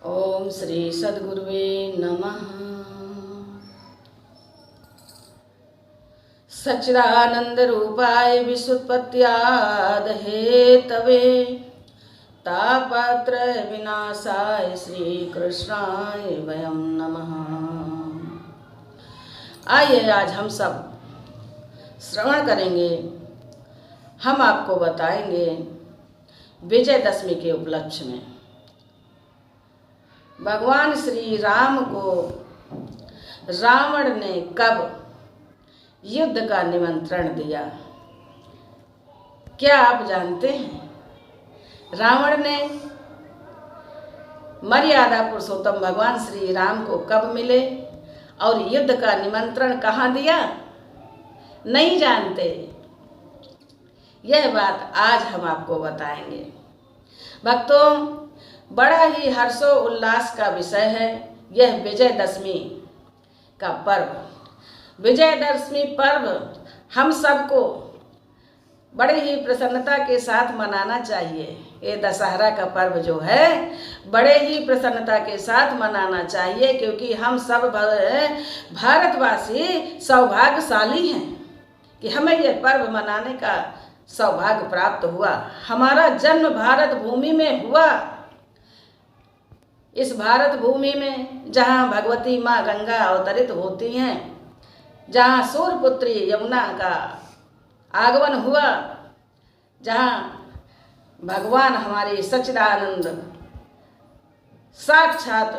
ओम श्री सद्गुरुवे नमः। सच्चिदानंद रूपाय विश्वोत्पत्त्याद हेतवे तापत्र विनाशाय श्री कृष्णाय वयं नमः। आइए आज हम सब श्रवण करेंगे। हम आपको बताएंगे विजयदशमी के उपलक्ष्य में भगवान श्री राम को रावण ने कब युद्ध का निमंत्रण दिया, क्या आप जानते हैं? रावण ने मर्यादा पुरुषोत्तम भगवान श्री राम को कब मिले और युद्ध का निमंत्रण कहाँ दिया? नहीं जानते। यह बात आज हम आपको बताएंगे। भक्तों, बड़ा ही हर्षो उल्लास का विषय है यह विजयदशमी का पर्व। विजयदशमी पर्व हम सबको बड़ी ही प्रसन्नता के साथ मनाना चाहिए। ये दशहरा का पर्व जो है बड़े ही प्रसन्नता के साथ मनाना चाहिए, क्योंकि हम सब भारतवासी सौभाग्यशाली हैं कि हमें यह पर्व मनाने का सौभाग्य प्राप्त हुआ। हमारा जन्म भारत भूमि में हुआ। इस भारत भूमि में जहाँ भगवती माँ गंगा अवतरित होती हैं, जहाँ सूर्यपुत्री यमुना का आगमन हुआ, जहाँ भगवान हमारे सच्चिदानंद साक्षात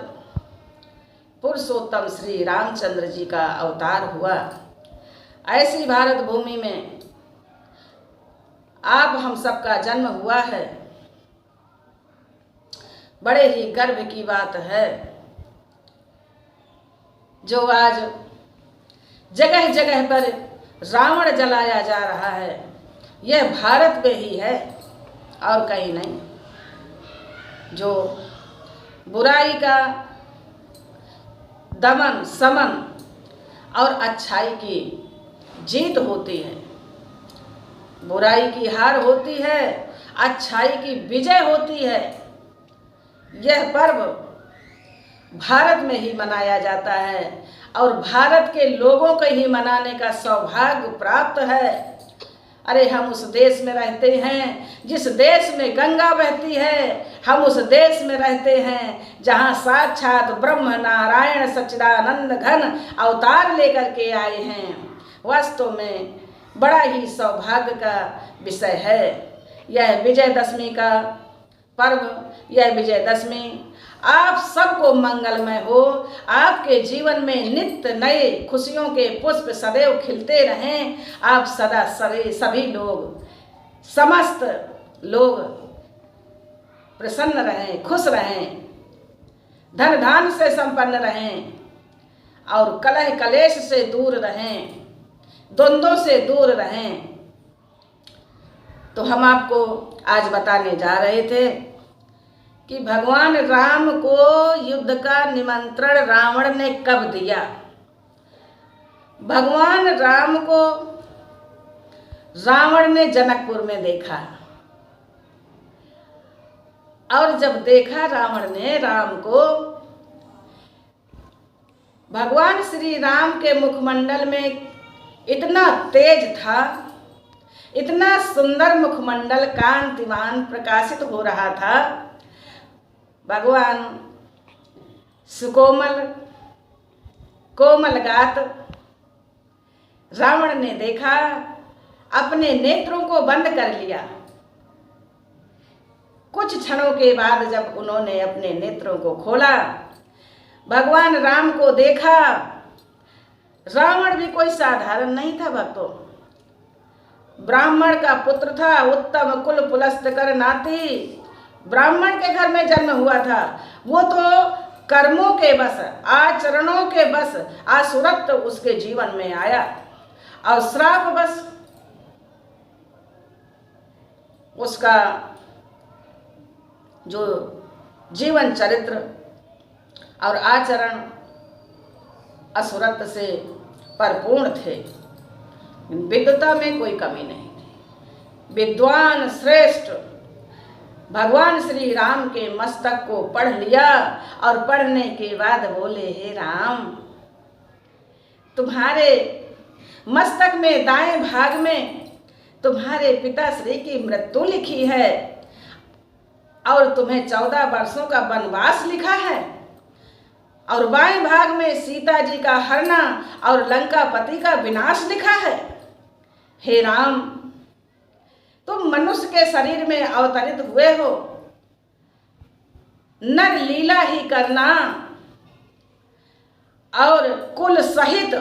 पुरुषोत्तम श्री रामचंद्र जी का अवतार हुआ, ऐसी भारत भूमि में आप हम सबका जन्म हुआ है। बड़े ही गर्व की बात है जो आज जगह जगह पर रावण जलाया जा रहा है, यह भारत में ही है और कहीं नहीं। जो बुराई का दमन समन और अच्छाई की जीत होती है, बुराई की हार होती है, अच्छाई की विजय होती है। यह पर्व भारत में ही मनाया जाता है और भारत के लोगों को ही मनाने का सौभाग्य प्राप्त है। अरे हम उस देश में रहते हैं जिस देश में गंगा बहती है, हम उस देश में रहते हैं जहाँ साक्षात ब्रह्म नारायण सच्चिदानंद घन अवतार लेकर के आए हैं। वास्तव में बड़ा ही सौभाग्य का विषय है यह विजयदशमी का पर्व। यह विजयदशमी आप सबको मंगलमय हो, आपके जीवन में नित्य नए खुशियों के पुष्प सदैव खिलते रहें। आप सदा सभी लोग समस्त लोग प्रसन्न रहें, खुश रहें, धन धान से संपन्न रहें और कलह कलेश से दूर रहें, द्वंद्वों से दूर रहें। तो हम आपको आज बताने जा रहे थे कि भगवान राम को युद्ध का निमंत्रण रावण ने कब दिया। भगवान राम को रावण ने जनकपुर में देखा और जब देखा रावण ने राम को, भगवान श्री राम के मुखमंडल में इतना तेज था, इतना सुंदर मुखमंडल कांतिमान प्रकाशित हो रहा था। भगवान सुकोमल कोमल गात रावण ने देखा, अपने नेत्रों को बंद कर लिया। कुछ क्षणों के बाद जब उन्होंने अपने नेत्रों को खोला, भगवान राम को देखा। रावण भी कोई साधारण नहीं था भक्तों, ब्राह्मण का पुत्र था, उत्तम कुल पुलस्त कर नाती, ब्राह्मण के घर में जन्म हुआ था। वो तो कर्मों के बस, आचरणों के बस आसुरत्व तो उसके जीवन में आया और श्राप बस उसका जो जीवन चरित्र और आचरण असुरत्व से परिपूर्ण थे। विद्वता में कोई कमी नहीं थी। विद्वान श्रेष्ठ भगवान श्री राम के मस्तक को पढ़ लिया और पढ़ने के बाद बोले, हे राम, तुम्हारे मस्तक में दाएं भाग में तुम्हारे पिताश्री की मृत्यु लिखी है और तुम्हें 14 वर्षों का वनवास लिखा है, और बाएं भाग में सीता जी का हरना और लंकापति का विनाश लिखा है। हे राम, तुम मनुष्य के शरीर में अवतरित हुए हो, नर लीला ही करना और कुल सहित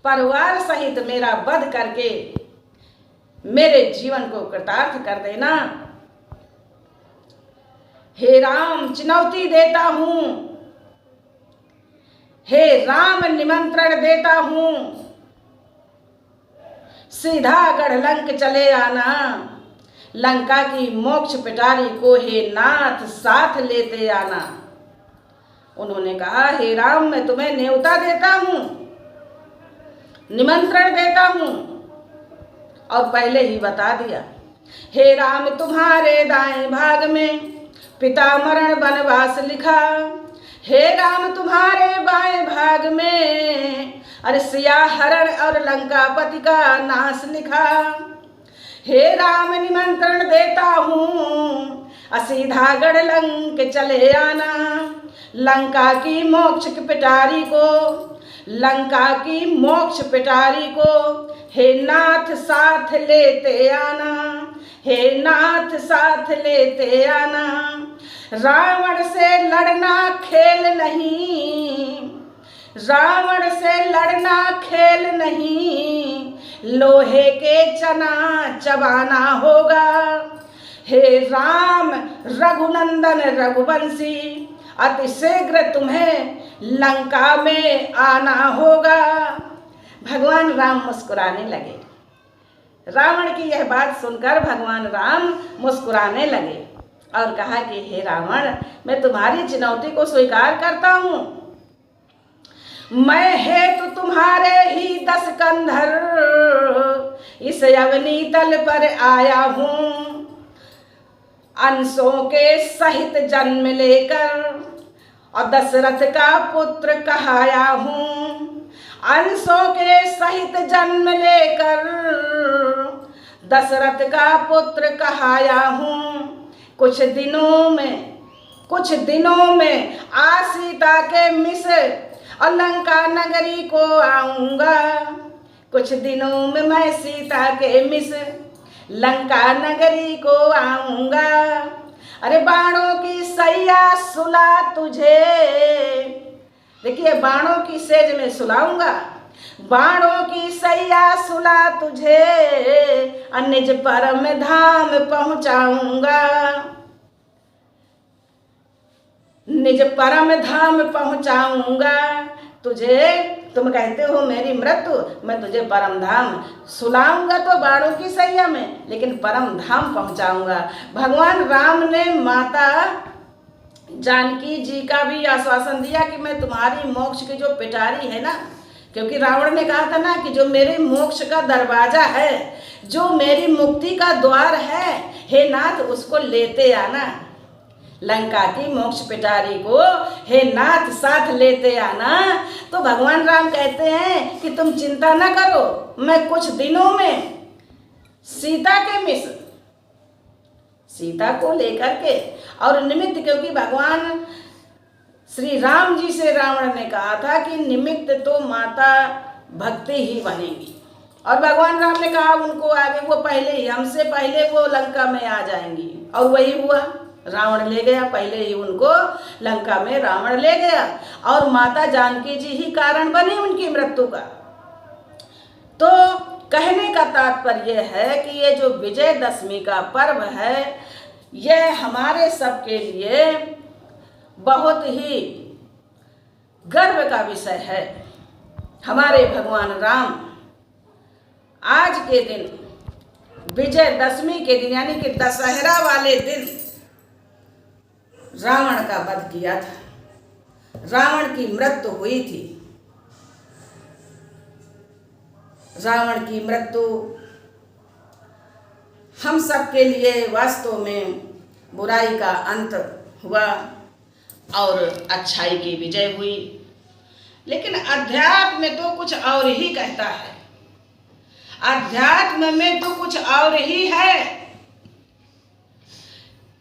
परिवार सहित मेरा वध करके मेरे जीवन को कृतार्थ कर देना। हे राम, चुनौती देता हूं, हे राम, निमंत्रण देता हूं, सीधा गढ़लंक चले आना, लंका की मोक्ष पिटारी को हे नाथ साथ लेते आना। उन्होंने कहा, हे राम, मैं तुम्हें न्योता देता हूं, निमंत्रण देता हूं, और पहले ही बता दिया। हे राम, तुम्हारे दाएं भाग में पिता मरण वनवास लिखा, हे राम, तुम्हारे बाएं भाग में अरे सिया हरण और लंकापति का नाश लिखा। हे राम, निमंत्रण देता हूँ, सीधा गढ़लंक चले आना, लंका की मोक्ष पिटारी को, लंका की मोक्ष पिटारी को हे नाथ साथ लेते आना, हे नाथ साथ लेते आना। रावण से लड़ना खेल नहीं, रावण से लड़ना खेल नहीं, लोहे के चना चबाना होगा। हे राम, रघुनंदन रघुवंशी, अति शीघ्र तुम्हें लंका में आना होगा। भगवान राम मुस्कुराने लगे। रावण की यह बात सुनकर भगवान राम मुस्कुराने लगे और कहा कि हे रावण, मैं तुम्हारी चुनौती को स्वीकार करता हूँ। मैं हेतु तुम्हारे ही 10 कंधर इस अवनी तल पर आया हूँ, अंशों के सहित जन्म लेकर और दशरथ का पुत्र कहाया हूँ, अंशों के सहित जन्म लेकर दशरथ का पुत्र कहाया हूँ। कुछ दिनों में आ सीता के मिस और लंका नगरी को आऊंगा। कुछ दिनों में मैं सीता के मिस लंका नगरी को आऊंगा। अरे बाणों की सैया सुला तुझे, देखिए, बाणों की सेज में सुलाऊंगा, बाणों की सैया सुला तुझे, निज परम धाम पहुंचाऊंगा, निज परम धाम पहुंचाऊंगा तुझे। तुम कहते हो मेरी मृत्यु, मैं तुझे परम धाम सुलाऊंगा तो बाणों की सैया में, लेकिन परम धाम पहुंचाऊंगा। भगवान राम ने माता जानकी जी का भी आश्वासन दिया कि मैं तुम्हारी मोक्ष की जो पिटारी है ना, क्योंकि रावण ने कहा था ना कि जो मेरे मोक्ष का दरवाजा है, जो मेरी मुक्ति का द्वार है, हे नाथ उसको लेते आना, लंका की मोक्ष पिटारी को हे नाथ साथ लेते आना। तो भगवान राम कहते हैं कि तुम चिंता न करो, मैं कुछ दिनों में सीता के मिस, सीता को लेकर के और निमित्त, क्योंकि भगवान श्री राम जी से रावण ने कहा था कि निमित्त तो माता भक्ति ही बनेगी, और भगवान राम ने कहा उनको आगे, वो पहले ही, हमसे पहले वो लंका में आ जाएंगी, और वही हुआ, रावण ले गया, पहले ही उनको लंका में रावण ले गया, और माता जानकी जी ही कारण बनी उनकी मृत्यु का। तो कहने का तात्पर्य है कि ये जो विजयदशमी का पर्व है, यह हमारे सबके लिए बहुत ही गर्व का विषय है। हमारे भगवान राम आज के दिन, विजयदशमी के दिन, यानी कि दशहरा वाले दिन रावण का वध किया था, रावण की मृत्यु हुई थी। रावण की मृत्यु हम सब के लिए वास्तव में बुराई का अंत हुआ और अच्छाई की विजय हुई। लेकिन अध्यात्म में तो कुछ और ही कहता है, अध्यात्म में तो कुछ और ही है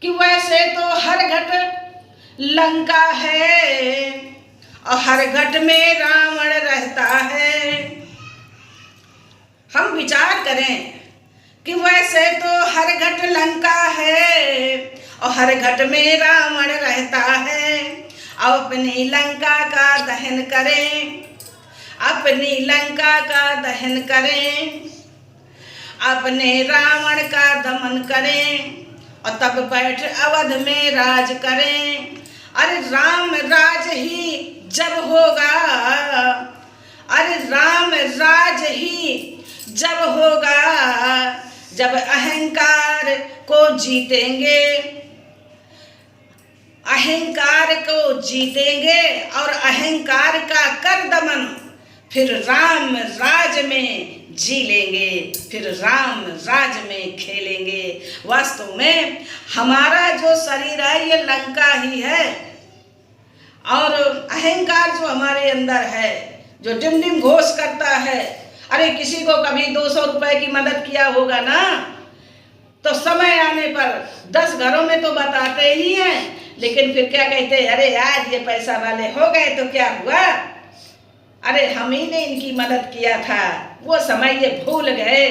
कि वैसे तो हर घट लंका है और हर घट में रावण रहता है। हम विचार करें कि वैसे तो हर घट लंका है और हर घट में रावण रहता है। अपनी लंका का दहन करें, अपनी लंका का दहन करें, अपने रावण का दमन करें और तब बैठ अवध में राज करें। अरे राम राज ही जब होगा, अरे राम राज ही जब होगा जब अहंकार को जीतेंगे, अहंकार को जीतेंगे और अहंकार का कर दमन, फिर राम राज में जी लेंगे, फिर राम राज में खेलेंगे। वास्तव में हमारा जो शरीर है ये लंका ही है और अहंकार जो हमारे अंदर है, जो डिम डिम घोष करता है। अरे किसी को कभी 200 रुपए की मदद किया होगा ना, तो समय आने पर 10 घरों में तो बताते ही हैं, लेकिन फिर क्या कहते हैं, अरे आज ये पैसा वाले हो गए तो क्या हुआ, अरे हम ही ने इनकी मदद किया था, वो समय ये भूल गए।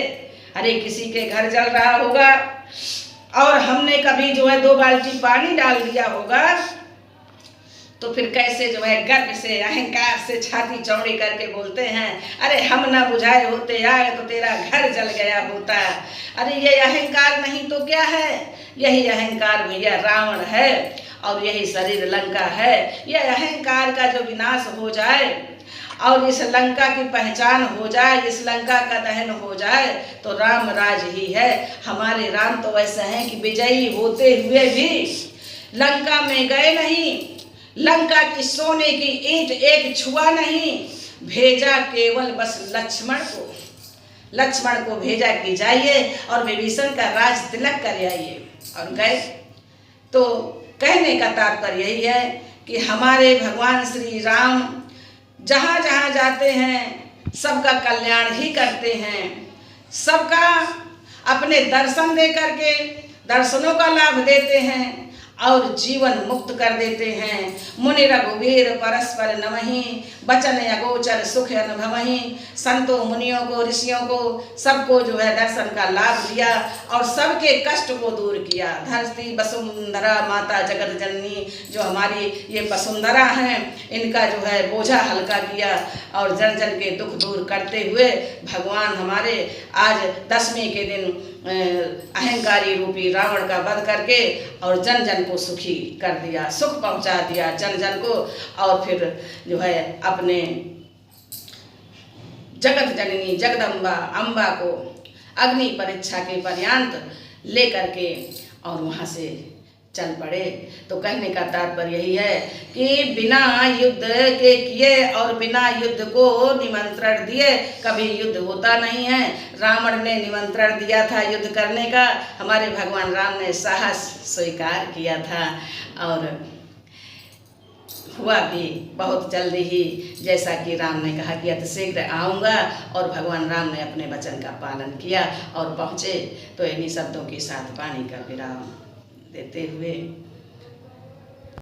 अरे किसी के घर जल रहा होगा और हमने कभी जो है 2 बाल्टी पानी डाल दिया होगा, तो फिर कैसे जो है गर्व से अहंकार से छाती चौड़ी करके बोलते हैं, अरे हम ना बुझाए होते आए तो तेरा घर जल गया होता। अरे ये अहंकार नहीं तो क्या है, यही अहंकार भैया रावण है और यही शरीर लंका है। यह अहंकार का जो विनाश हो जाए और इस लंका की पहचान हो जाए, इस लंका का दहन हो जाए तो राम राज ही है। हमारे राम तो वैसे हैं कि विजयी होते हुए भी लंका में गए नहीं, लंका की सोने की ईंट एक छुआ नहीं, भेजा केवल बस लक्ष्मण को भेजा कि जाइए और विभीषण का राज तिलक कर आइए, और गए। तो कहने का तात्पर्य यही है कि हमारे भगवान श्री राम जहाँ जहाँ जाते हैं सबका कल्याण ही करते हैं, सबका अपने दर्शन दे करके दर्शनों का लाभ देते हैं और जीवन मुक्त कर देते हैं। मुनि रघुवीर परस्पर नमहि, बचन अगोचर सुख अनुभवहि। संतों मुनियों को ऋषियों को सबको जो है दर्शन का लाभ दिया और सबके कष्ट को दूर किया। धरती वसुंधरा माता जगत जननी, जो हमारी ये वसुंधरा हैं, इनका जो है बोझा हल्का किया और जन जन के दुख दूर करते हुए भगवान हमारे आज दशमी के दिन अहंकारी रूपी रावण का वध करके और जन जन को सुखी कर दिया, सुख पहुंचा दिया जन जन को। और फिर जो है अपने जगत जननी जगदम्बा अम्बा को अग्नि परीक्षा के पर्यंत लेकर के और वहाँ से चल पड़े। तो कहने का तात्पर्य यही है कि बिना युद्ध के किए और बिना युद्ध को निमंत्रण दिए कभी युद्ध होता नहीं है। रावण ने निमंत्रण दिया था युद्ध करने का, हमारे भगवान राम ने साहस स्वीकार किया था और हुआ भी बहुत जल्दी ही, जैसा कि राम ने कहा कि अतिशीघ्र आऊँगा, और भगवान राम ने अपने वचन का पालन किया और पहुँचे। तो इन्हीं शब्दों के साथ वाणी का विराम देते हुए